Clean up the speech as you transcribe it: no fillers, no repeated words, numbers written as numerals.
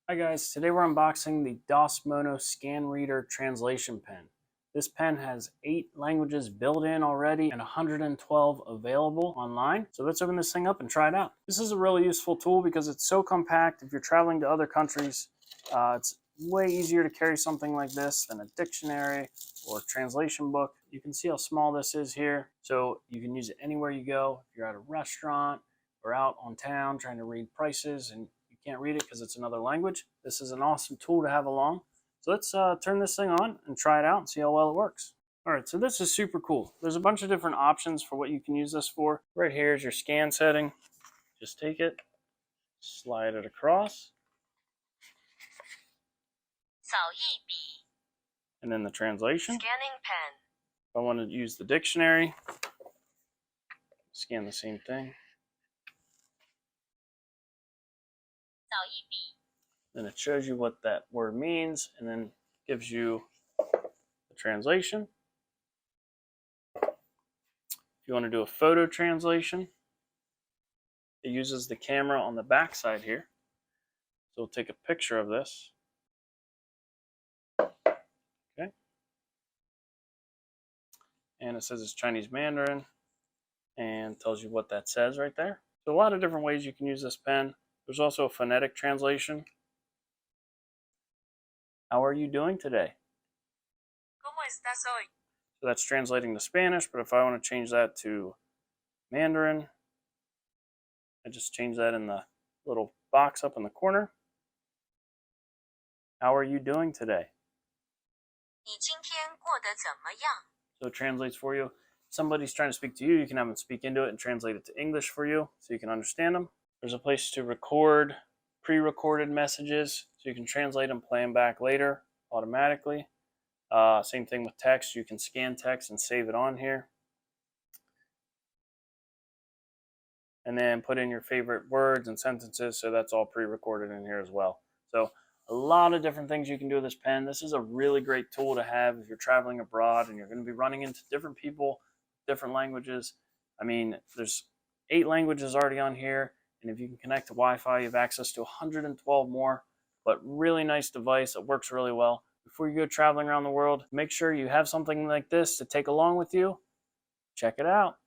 Hi guys, today we're unboxing the DOSMONO Scan Reader Translation Pen. This pen has 8 languages built in already and 112 available online. So let's open this thing up and try it out. This is a really useful tool because it's so compact. If you're traveling to other countries, it's way easier to carry something like this than a dictionary or translation book. You can see how small this is here. So you can use it anywhere you go. If you're at a restaurant or out on town trying to read prices and can't read it because it's another language, this is an awesome tool to have along. So let's turn this thing on and try it out and see how well it works. All right, so this is super cool. There's a bunch of different options for what you can use this for. Right here is your scan setting. Just take it, slide it across, and then the translation. Scanning pen. If I want to use the dictionary, scan the same thing. Then it shows you what that word means and then gives you the translation. If you want to do a photo translation, it uses the camera on the back side here. So we'll take a picture of this. Okay. And it says it's Chinese Mandarin and tells you what that says right there. So a lot of different ways you can use this pen. There's also a phonetic translation. How are you doing today? ¿Cómo estás hoy? So that's translating to Spanish, but if I want to change that to Mandarin, I just change that in the little box up in the corner. How are you doing today? 你今天过得怎么样? So it translates for you. If somebody's trying to speak to you, you can have them speak into it and translate it to English for you so you can understand them. There's a place to record pre-recorded messages so you can translate and play them back later automatically. Same thing with text. You can scan text and save it on here. And then put in your favorite words and sentences, so that's all pre-recorded in here as well. So a lot of different things you can do with this pen. This is a really great tool to have if you're traveling abroad and you're going to be running into different people, different languages. I mean, there's 8 languages already on here. And if you can connect to Wi-Fi, you have access to 112 more. But really nice device. It works really well. Before you go traveling around the world, make sure you have something like this to take along with you. Check it out.